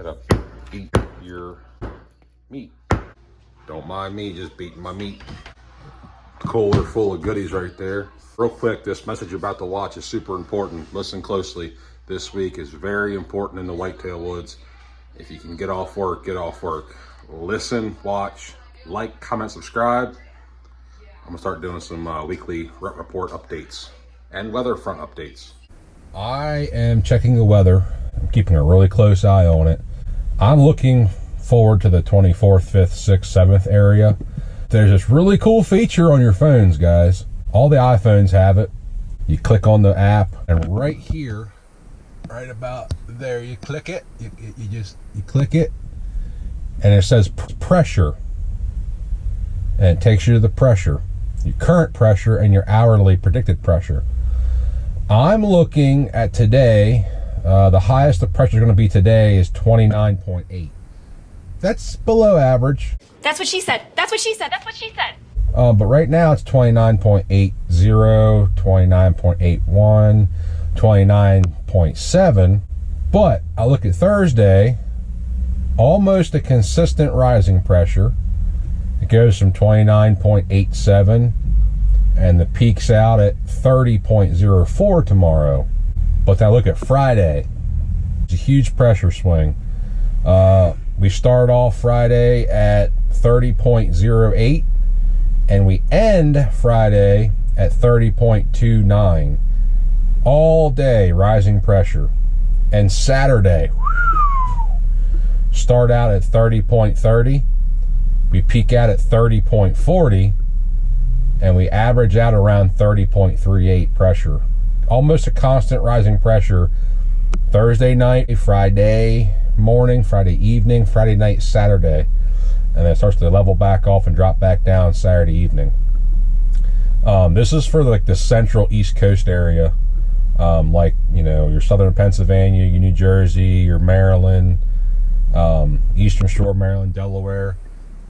gotta beat your meat. Don't mind me just beating my meat. Cooler full of goodies right there. Real quick, this message you're about to watch is super important. Listen closely. This week is very important in the whitetail woods. If you can get off work, get off work. Listen, watch, like, comment, subscribe. I'm gonna start doing some weekly rut report updates and weather front updates. I am checking the weather. I'm keeping a really close eye on it. I'm looking forward to the 24th, 5th, 6th, 7th area. There's this really cool feature on your phones, guys. All the iPhones have it. You click on the app, and right here, right about there, you click it. You click it, and it says pressure. And it takes you to the pressure. Your current pressure and your hourly predicted pressure. I'm looking at today, the highest the pressure is going to be today is 29.8. That's below average. That's what she said. That's what she said. That's what she said. But right now it's 29.80, 29.81, 29.7. But I look at Thursday, almost a consistent rising pressure. It goes from 29.87 and the peaks out at 30.04 tomorrow. But then I look at Friday, it's a huge pressure swing. We start off Friday at 30.08 and we end Friday at 30.29. All day rising pressure. And Saturday, start out at 30.30. We peak out at 30.40 and we average out around 30.38 pressure. Almost a constant rising pressure. Thursday night, Friday morning, Friday evening, Friday night, Saturday. And then it starts to level back off and drop back down Saturday evening. This is for like the central East Coast area. Like, you know, your southern Pennsylvania, your New Jersey, your Maryland, Eastern Shore, Maryland, Delaware.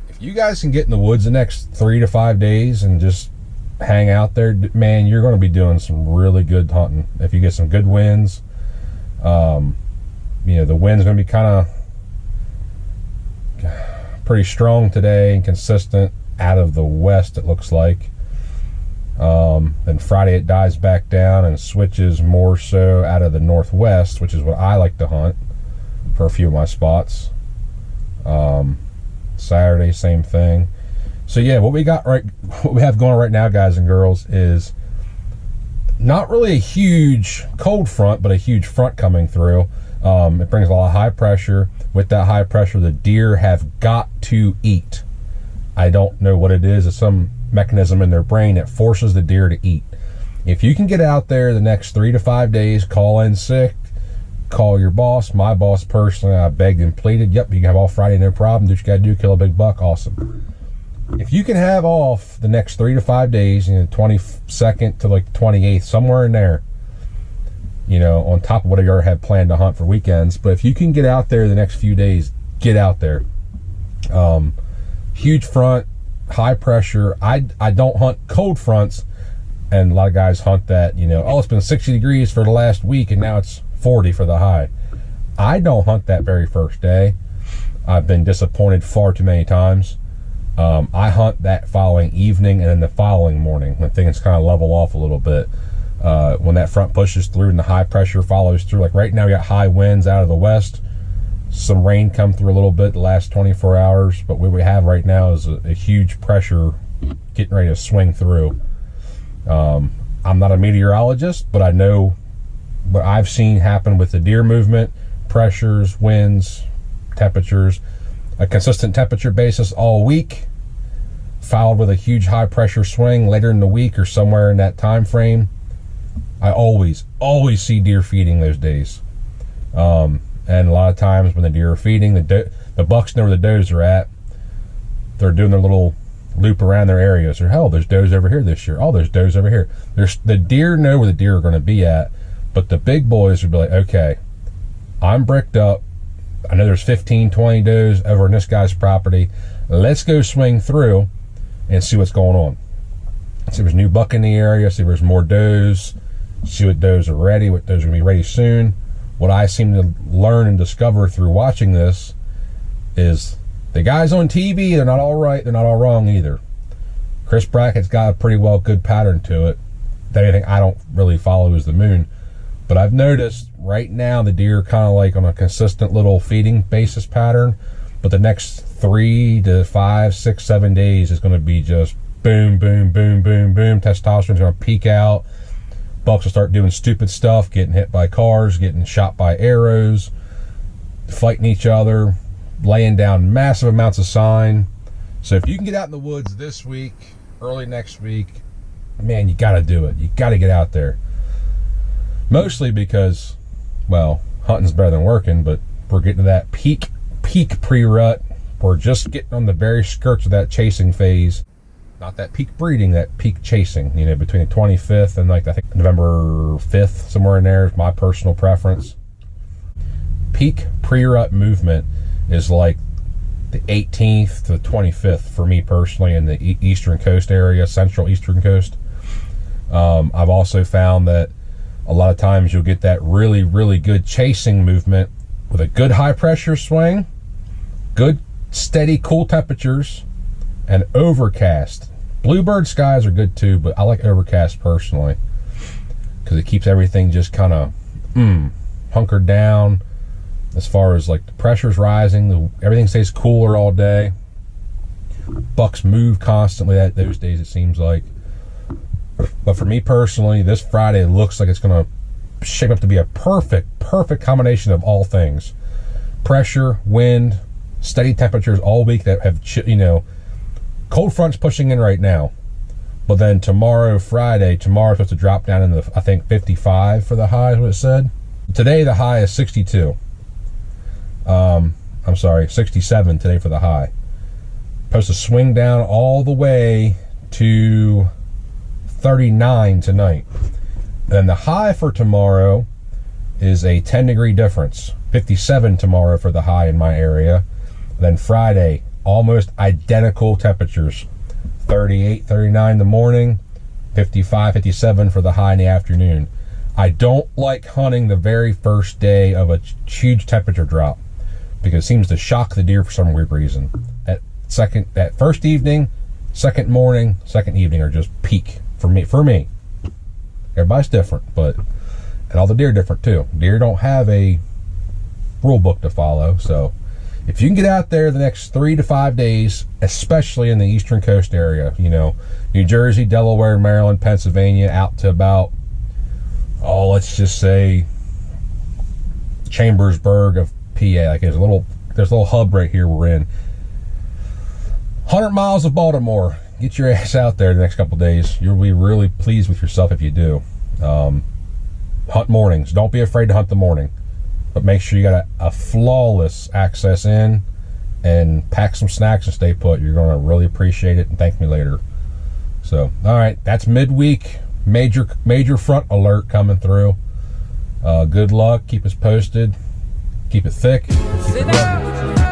If you guys can get in the woods the next 3 to 5 days and just hang out there, man, you're going to be doing some really good hunting. If you get some good winds, you know, the wind's going to be kind of pretty strong today and consistent out of the west, it looks like. Then Friday it dies back down and switches more so out of the northwest, which is what I like to hunt for a few of my spots. Saturday, same thing. So yeah, what we have going right now, guys and girls, is not really a huge cold front, but a huge front coming through. It brings a lot of high pressure. With that high pressure, the deer have got to eat. I don't know what it is. It's some mechanism in their brain that forces the deer to eat. If you can get out there the next 3 to 5 days, call in sick, call your boss. My boss personally, I begged and pleaded, yep, you can have off Friday, no problem. Do what you gotta do, kill a big buck, awesome. If you can have off the next 3 to 5 days, you know, 22nd to like the 28th, somewhere in there, you know, on top of whatever you already have planned to hunt for weekends. But if you can get out there the next few days, get out there. Huge front, high pressure. I don't hunt cold fronts, and a lot of guys hunt that, you know, oh, it's been 60 degrees for the last week and now it's 40 for the high. I don't hunt that very first day. I've been disappointed far too many times. I hunt that following evening and then the following morning when things kind of level off a little bit. When that front pushes through and the high pressure follows through. Like right now we got high winds out of the west. Some rain come through a little bit the last 24 hours, but what we have right now is a huge pressure getting ready to swing through. I'm not a meteorologist, but I know what I've seen happen with the deer movement, pressures, winds, temperatures, a consistent temperature basis all week, followed with a huge high pressure swing later in the week or somewhere in that time frame. I always see deer feeding those days. And a lot of times when the deer are feeding, the bucks know where the does are at. They're doing their little loop around their areas. Or hell, there's does over here this year. Oh, there's does over here. The deer know where the deer are going to be at, but the big boys would be like, okay, I'm bricked up. I know there's 15, 20 does over in this guy's property. Let's go swing through and see what's going on. See if there's new buck in the area, see if there's more does, see what does are ready, what does are going to be ready soon. what I seem to learn and discover through watching this is the guys on TV, they're not all right, they're not all wrong either. Chris Brackett's got a pretty well good pattern to it. The only thing I don't really follow is the moon. But I've noticed right now the deer are kind of like on a consistent little feeding basis pattern. But the next 3 to 5, 6, 7 days is going to be just boom, boom, boom, boom, boom. Testosterone's going to peak out. Bucks will start doing stupid stuff, getting hit by cars, getting shot by arrows, fighting each other, laying down massive amounts of sign. So if you can get out in the woods this week, early next week, man, you got to do it. You got to get out there. Mostly because, well, hunting's better than working, but we're getting to that peak pre-rut. We're just getting on the very skirts of that chasing phase. Not that peak breeding, that peak chasing, you know, between the 25th and like I think November 5th, somewhere in there is my personal preference. Peak pre-rut movement is like the 18th to the 25th for me personally in the eastern coast area, central eastern coast. I've also found that a lot of times you'll get that really, really good chasing movement with a good high pressure swing, good steady cool temperatures, and overcast. Bluebird skies are good too, but I like overcast personally because it keeps everything just kind of hunkered down. As far as like the pressure's rising, everything stays cooler all day. Bucks move constantly those days, it seems like. But for me personally, this Friday looks like it's going to shape up to be a perfect combination of all things. Pressure, wind, steady temperatures all week that have, you know, cold fronts pushing in right now. But then tomorrow, Friday, tomorrow's supposed to drop down in the, I think, 55 for the high is what it said. Today the high is 62. I'm sorry, 67 today for the high. Supposed to swing down all the way to 39 tonight. And then the high for tomorrow is a 10-degree difference. 57 tomorrow for the high in my area. Then Friday, almost identical temperatures. 38, 39 in the morning, 55, 57 for the high in the afternoon. I don't like hunting the very first day of a huge temperature drop because it seems to shock the deer for some weird reason. That first evening, second morning, second evening are just peak for me. Everybody's different, and all the deer are different too. Deer don't have a rule book to follow, so if you can get out there the next 3 to 5 days, especially in the eastern coast area, you know, New Jersey, Delaware, Maryland, Pennsylvania, out to about, let's just say Chambersburg of PA. Like there's a little hub right here we're in. 100 miles of Baltimore. Get your ass out there the next couple of days. You'll be really pleased with yourself if you do. Hunt mornings. Don't be afraid to hunt the morning. But make sure you got a flawless access in and pack some snacks and stay put. You're going to really appreciate it and thank me later. So, all right, that's midweek. Major front alert coming through. Good luck. Keep us posted. Keep it thick. Keep it rugged.